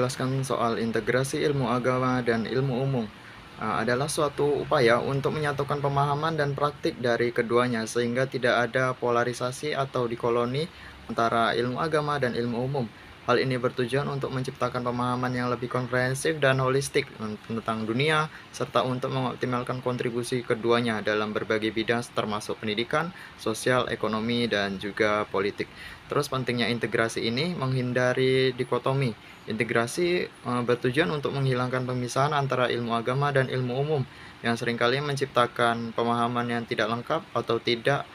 menjelaskan soal integrasi ilmu agama dan ilmu umum. Adalah suatu upaya untuk menyatukan pemahaman dan praktik dari keduanya sehingga tidak ada polarisasi atau dikoloni antara ilmu agama dan ilmu umum. Hal ini bertujuan untuk menciptakan pemahaman yang lebih komprehensif dan holistik tentang dunia, serta untuk mengoptimalkan kontribusi keduanya dalam berbagai bidang termasuk pendidikan, sosial, ekonomi, dan juga politik. Terus pentingnya integrasi ini menghindari dikotomi. Integrasi bertujuan untuk menghilangkan pemisahan antara ilmu agama dan ilmu umum yang seringkali menciptakan pemahaman yang tidak lengkap atau tidak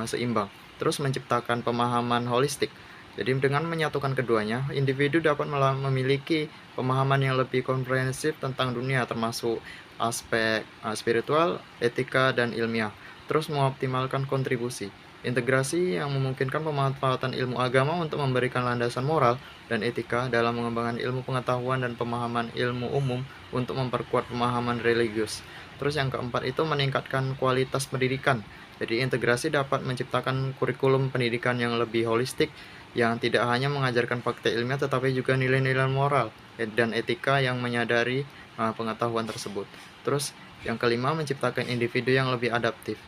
seimbang. Terus menciptakan pemahaman holistik. Jadi dengan menyatukan keduanya, individu dapat memiliki pemahaman yang lebih komprehensif tentang dunia termasuk aspek spiritual, etika, dan ilmiah. Terus mengoptimalkan kontribusi. Integrasi yang memungkinkan pemanfaatan ilmu agama untuk memberikan landasan moral dan etika dalam mengembangkan ilmu pengetahuan dan pemahaman ilmu umum untuk memperkuat pemahaman religius. Terus yang keempat itu meningkatkan kualitas pendidikan. Jadi integrasi dapat menciptakan kurikulum pendidikan yang lebih holistik yang tidak hanya mengajarkan fakta ilmiah tetapi juga nilai-nilai moral dan etika yang menyadari pengetahuan tersebut. Terus yang kelima menciptakan individu yang lebih adaptif.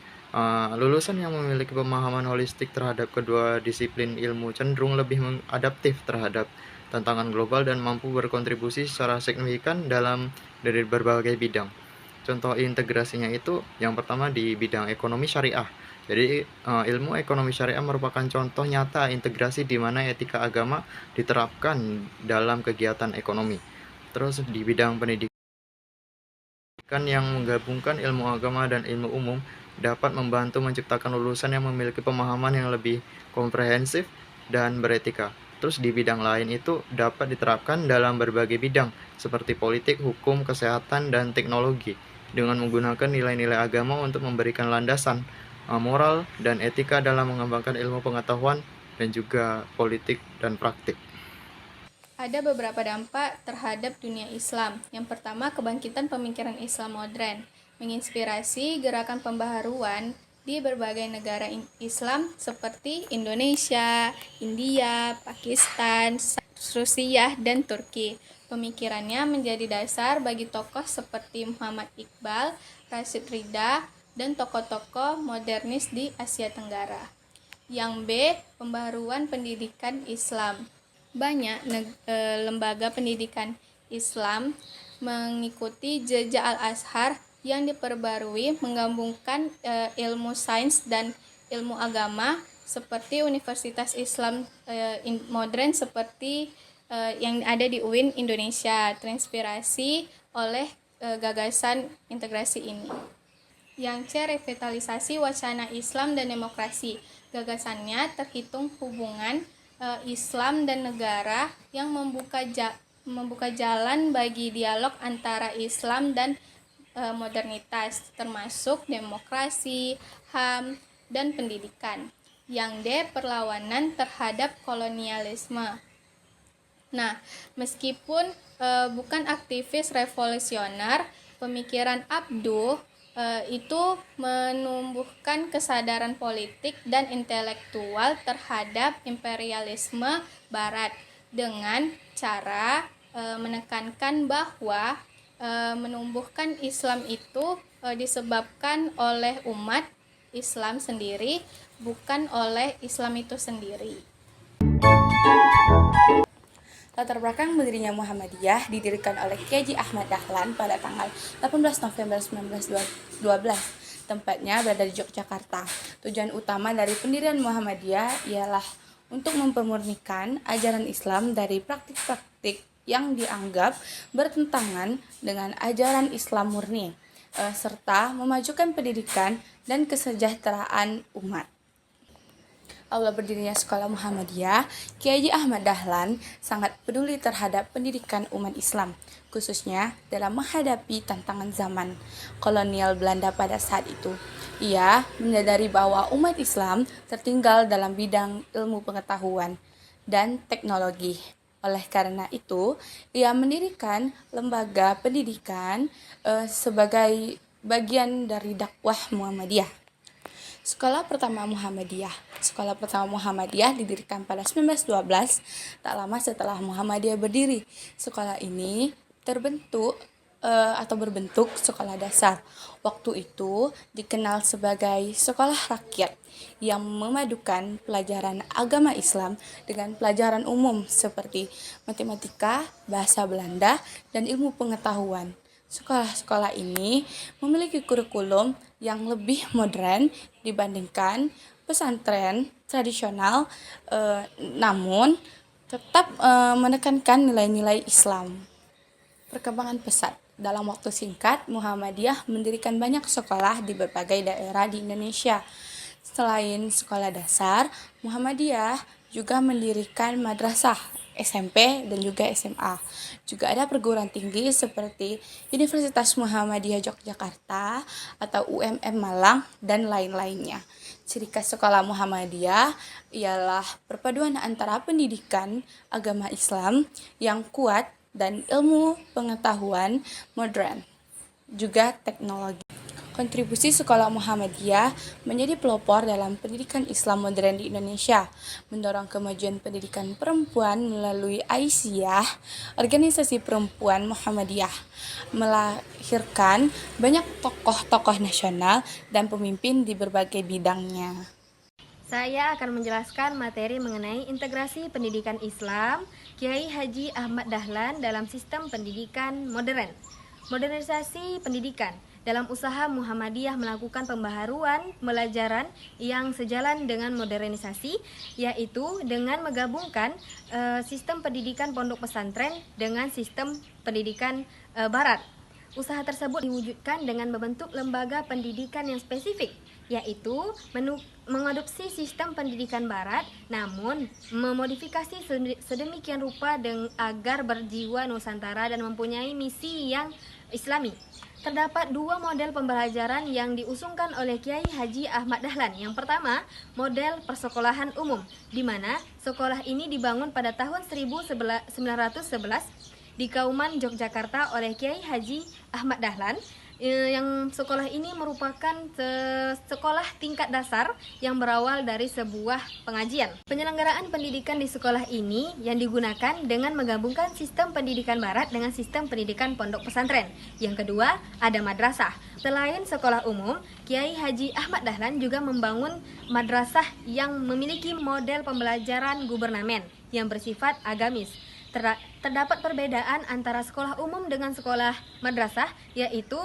Lulusan yang memiliki pemahaman holistik terhadap kedua disiplin ilmu cenderung lebih adaptif terhadap tantangan global dan mampu berkontribusi secara signifikan dari berbagai bidang. Contoh integrasinya itu yang pertama di bidang ekonomi syariah. Jadi ilmu ekonomi syariah merupakan contoh nyata integrasi di mana etika agama diterapkan dalam kegiatan ekonomi. Terus di bidang pendidikan yang menggabungkan ilmu agama dan ilmu umum dapat membantu menciptakan lulusan yang memiliki pemahaman yang lebih komprehensif dan beretika. Terus di bidang lain itu dapat diterapkan dalam berbagai bidang seperti politik, hukum, kesehatan, dan teknologi dengan menggunakan nilai-nilai agama untuk memberikan landasan moral dan etika dalam mengembangkan ilmu pengetahuan dan juga politik dan praktik. Ada beberapa dampak terhadap dunia Islam. Yang pertama, kebangkitan pemikiran Islam modern, menginspirasi gerakan pembaharuan di berbagai negara Islam seperti Indonesia, India, Pakistan, Rusia, dan Turki. Pemikirannya menjadi dasar bagi tokoh seperti Muhammad Iqbal, Rashid Rida, dan tokoh-tokoh modernis di Asia Tenggara. Yang B, pembaharuan pendidikan Islam. Banyak lembaga pendidikan Islam mengikuti jejak Al-Azhar yang diperbarui menggabungkan ilmu sains dan ilmu agama seperti Universitas Islam modern seperti yang ada di UIN Indonesia, terinspirasi oleh gagasan integrasi ini. Yang C, revitalisasi wacana Islam dan demokrasi. Gagasannya terhitung hubungan Islam dan negara yang membuka jalan bagi dialog antara Islam dan modernitas, termasuk demokrasi, HAM, dan pendidikan. Yang D, perlawanan terhadap kolonialisme. Nah, meskipun bukan aktivis revolusioner, pemikiran Abduh itu menumbuhkan kesadaran politik dan intelektual terhadap imperialisme Barat dengan cara menekankan bahwa menumbuhkan Islam itu disebabkan oleh umat Islam sendiri, bukan oleh Islam itu sendiri. Latar belakang berdirinya Muhammadiyah didirikan oleh Kiai Ahmad Dahlan pada tanggal 18 November 1912. Tempatnya berada di Yogyakarta. Tujuan utama dari pendirian Muhammadiyah ialah untuk mempermurnikan ajaran Islam dari praktik-praktik yang dianggap bertentangan dengan ajaran Islam murni, serta memajukan pendidikan dan kesejahteraan umat. Awal berdirinya Sekolah Muhammadiyah, Kiai Ahmad Dahlan sangat peduli terhadap pendidikan umat Islam, khususnya dalam menghadapi tantangan zaman kolonial Belanda pada saat itu. Ia menyadari bahwa umat Islam tertinggal dalam bidang ilmu pengetahuan dan teknologi. Oleh karena itu, ia mendirikan lembaga pendidikan sebagai bagian dari dakwah Muhammadiyah. Sekolah Pertama Muhammadiyah. Sekolah Pertama Muhammadiyah didirikan pada 1912, tak lama setelah Muhammadiyah berdiri. Sekolah ini berbentuk sekolah dasar. Waktu itu dikenal sebagai sekolah rakyat yang memadukan pelajaran agama Islam dengan pelajaran umum seperti matematika, bahasa Belanda, dan ilmu pengetahuan. Sekolah-sekolah ini memiliki kurikulum yang lebih modern dibandingkan pesantren tradisional, namun tetap menekankan nilai-nilai Islam. Perkembangan pesat. Dalam waktu singkat, Muhammadiyah mendirikan banyak sekolah di berbagai daerah di Indonesia. Selain sekolah dasar, Muhammadiyah juga mendirikan madrasah, SMP, dan juga SMA. Juga ada perguruan tinggi seperti Universitas Muhammadiyah Yogyakarta atau UMM Malang dan lain-lainnya. Ciri khas sekolah Muhammadiyah ialah perpaduan antara pendidikan agama Islam yang kuat dan ilmu pengetahuan modern, juga teknologi. Kontribusi sekolah Muhammadiyah menjadi pelopor dalam pendidikan Islam modern di Indonesia, mendorong kemajuan pendidikan perempuan melalui Aisyah, organisasi perempuan Muhammadiyah, melahirkan banyak tokoh-tokoh nasional dan pemimpin di berbagai bidangnya. Saya akan menjelaskan materi mengenai integrasi pendidikan Islam Kiai Haji Ahmad Dahlan dalam sistem pendidikan modern. Modernisasi pendidikan. Dalam usaha Muhammadiyah melakukan pembaharuan pembelajaran yang sejalan dengan modernisasi, yaitu dengan menggabungkan sistem pendidikan pondok pesantren dengan sistem pendidikan barat. Usaha tersebut diwujudkan dengan membentuk lembaga pendidikan yang spesifik, yaitu mengadopsi sistem pendidikan barat, namun memodifikasi sedemikian rupa agar berjiwa Nusantara dan mempunyai misi yang Islami. Terdapat dua model pembelajaran yang diusungkan oleh Kiai Haji Ahmad Dahlan. Yang pertama, model persekolahan umum, di mana sekolah ini dibangun pada tahun 1911 di Kauman, Yogyakarta oleh Kiai Haji Ahmad Dahlan. Yang sekolah ini merupakan sekolah tingkat dasar yang berawal dari sebuah pengajian. Penyelenggaraan pendidikan di sekolah ini yang digunakan dengan menggabungkan sistem pendidikan barat dengan sistem pendidikan pondok pesantren. Yang kedua, ada madrasah. Selain sekolah umum, Kiai Haji Ahmad Dahlan juga membangun madrasah yang memiliki model pembelajaran gubernamen yang bersifat agamis. Terdapat perbedaan antara sekolah umum dengan sekolah madrasah, yaitu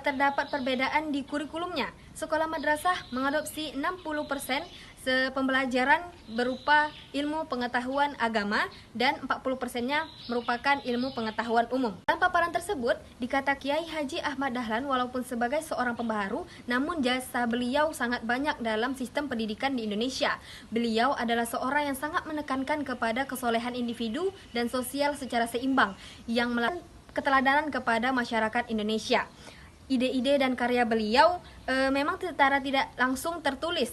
terdapat perbedaan di kurikulumnya. Sekolah madrasah mengadopsi 60% pembelajaran berupa ilmu pengetahuan agama dan 40%-nya merupakan ilmu pengetahuan umum. Dalam paparan tersebut, dikata Kiai Haji Ahmad Dahlan walaupun sebagai seorang pembaharu, namun jasa beliau sangat banyak dalam sistem pendidikan di Indonesia. Beliau adalah seorang yang sangat menekankan kepada kesolehan individu dan sosial secara seimbang, yang melakukan keteladanan kepada masyarakat Indonesia. Ide-ide dan karya beliau memang secara tidak langsung tertulis,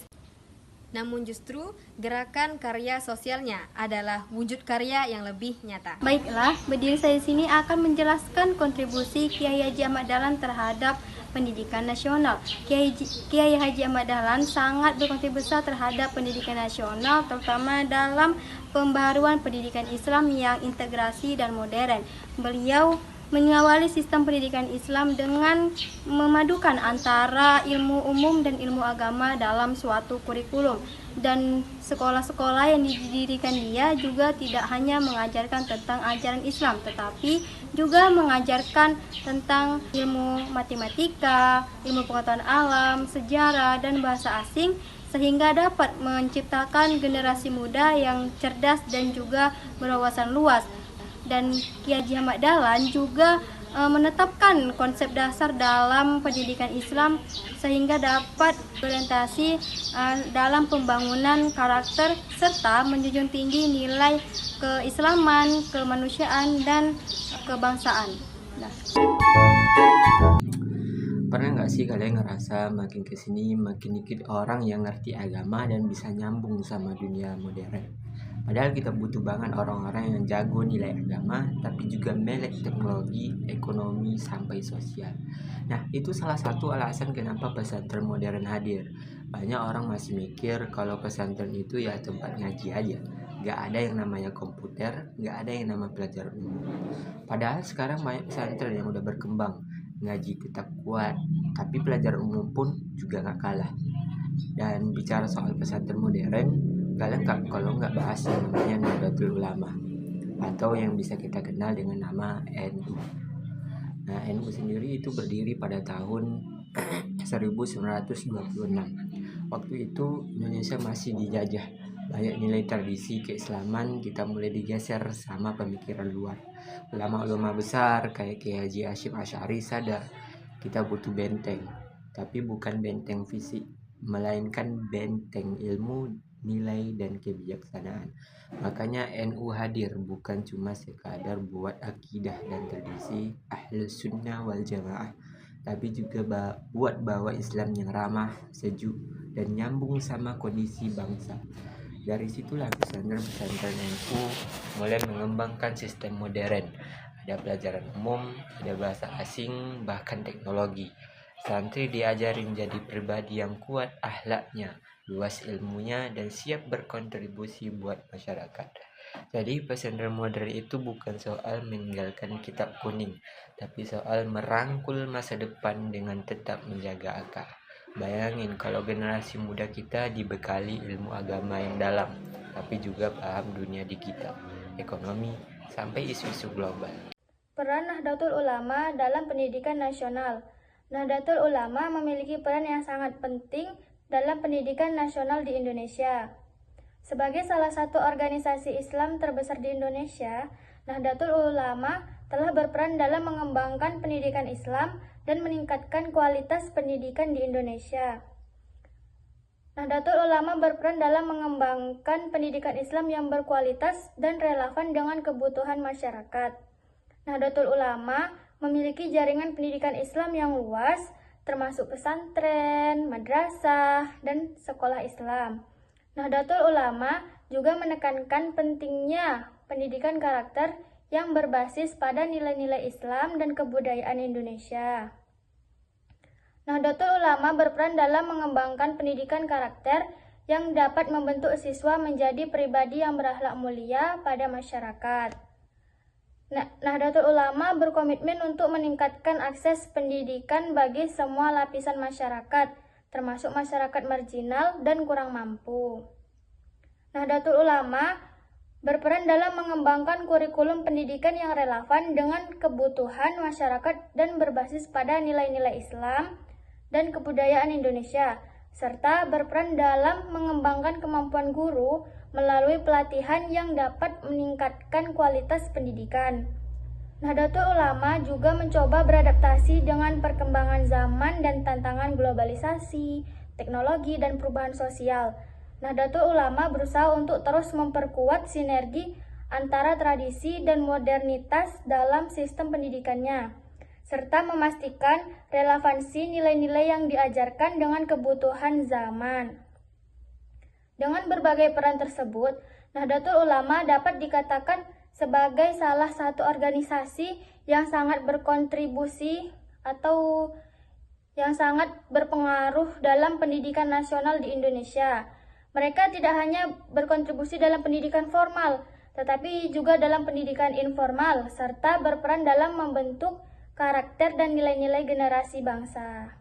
namun justru gerakan karya sosialnya adalah wujud karya yang lebih nyata. Baiklah, berdiri saya di sini akan menjelaskan kontribusi Kiai Haji Ahmad Dahlan terhadap pendidikan nasional. Kiai Haji Ahmad Dahlan sangat berkontribusi besar terhadap pendidikan nasional, terutama dalam pembaharuan pendidikan Islam yang integrasi dan modern. Beliau mengawali sistem pendidikan Islam dengan memadukan antara ilmu umum dan ilmu agama dalam suatu kurikulum. Dan sekolah-sekolah yang didirikan dia juga tidak hanya mengajarkan tentang ajaran Islam, tetapi juga mengajarkan tentang ilmu matematika, ilmu pengetahuan alam, sejarah, dan bahasa asing, sehingga dapat menciptakan generasi muda yang cerdas dan juga berwawasan luas. Dan Kiai Haji Ahmad Dahlan juga menetapkan konsep dasar dalam pendidikan Islam sehingga dapat berorientasi dalam pembangunan karakter serta menjunjung tinggi nilai keislaman, kemanusiaan, dan kebangsaan. Pernah nggak sih kalian ngerasa makin kesini makin dikit orang yang ngerti agama dan bisa nyambung sama dunia modern? Padahal kita butuh banget orang-orang yang jago nilai agama tapi juga melek teknologi, ekonomi, sampai sosial. Nah, itu salah satu alasan kenapa pesantren modern hadir. Banyak orang masih mikir kalau pesantren itu ya tempat ngaji aja. Gak ada yang namanya komputer, gak ada yang nama pelajaran umum. Padahal sekarang banyak pesantren yang udah berkembang. Ngaji tetap kuat, tapi pelajaran umum pun juga gak kalah. Dan bicara soal pesantren modern, gak lengkap kalau nggak bahas yang namanya Nahdlatul Ulama, atau yang bisa kita kenal dengan nama NU. Nah, NU sendiri itu berdiri pada tahun 1926. Waktu itu Indonesia masih dijajah. Banyak nilai tradisi keislaman kita mulai digeser sama pemikiran luar. Ulama-ulama besar kayak Kiai Haji Hashim Asy'ari sadar kita butuh benteng, tapi bukan benteng fisik, melainkan benteng ilmu, nilai, dan kebijaksanaan. Makanya NU hadir bukan cuma sekadar buat akidah dan tradisi Ahlus Sunnah wal Jamaah, tapi juga buat bawa Islam yang ramah, sejuk, dan nyambung sama kondisi bangsa. Dari situlah pesantren-pesantren NU mulai mengembangkan sistem modern. Ada pelajaran umum, ada bahasa asing, bahkan teknologi. Santri diajari menjadi pribadi yang kuat akhlaknya, luas ilmunya, dan siap berkontribusi buat masyarakat. Jadi pesantren modern itu bukan soal meninggalkan kitab kuning, tapi soal merangkul masa depan dengan tetap menjaga akar. Bayangin kalau generasi muda kita dibekali ilmu agama yang dalam, tapi juga paham dunia digital, ekonomi, sampai isu-isu global. Peran Nahdlatul Ulama dalam pendidikan nasional. Nahdlatul Ulama memiliki peran yang sangat penting dalam pendidikan nasional di Indonesia. Sebagai salah satu organisasi Islam terbesar di Indonesia, Nahdlatul Ulama telah berperan dalam mengembangkan pendidikan Islam dan meningkatkan kualitas pendidikan di Indonesia. Nahdlatul Ulama berperan dalam mengembangkan pendidikan Islam yang berkualitas dan relevan dengan kebutuhan masyarakat. Nahdlatul Ulama memiliki jaringan pendidikan Islam yang luas, termasuk pesantren, madrasah, dan sekolah Islam. Nahdlatul Ulama juga menekankan pentingnya pendidikan karakter yang berbasis pada nilai-nilai Islam dan kebudayaan Indonesia. Nahdlatul Ulama berperan dalam mengembangkan pendidikan karakter yang dapat membentuk siswa menjadi pribadi yang berakhlak mulia pada masyarakat. Nahdlatul Ulama berkomitmen untuk meningkatkan akses pendidikan bagi semua lapisan masyarakat, termasuk masyarakat marginal dan kurang mampu. Nahdlatul Ulama berperan dalam mengembangkan kurikulum pendidikan yang relevan dengan kebutuhan masyarakat dan berbasis pada nilai-nilai Islam dan kebudayaan Indonesia, serta berperan dalam mengembangkan kemampuan guru melalui pelatihan yang dapat meningkatkan kualitas pendidikan. Nahdlatul Ulama juga mencoba beradaptasi dengan perkembangan zaman dan tantangan globalisasi, teknologi, dan perubahan sosial. Nahdlatul Ulama berusaha untuk terus memperkuat sinergi antara tradisi dan modernitas dalam sistem pendidikannya, serta memastikan relevansi nilai-nilai yang diajarkan dengan kebutuhan zaman. Dengan berbagai peran tersebut, Nahdlatul Ulama dapat dikatakan sebagai salah satu organisasi yang sangat berkontribusi atau yang sangat berpengaruh dalam pendidikan nasional di Indonesia. Mereka tidak hanya berkontribusi dalam pendidikan formal, tetapi juga dalam pendidikan informal, serta berperan dalam membentuk karakter dan nilai-nilai generasi bangsa.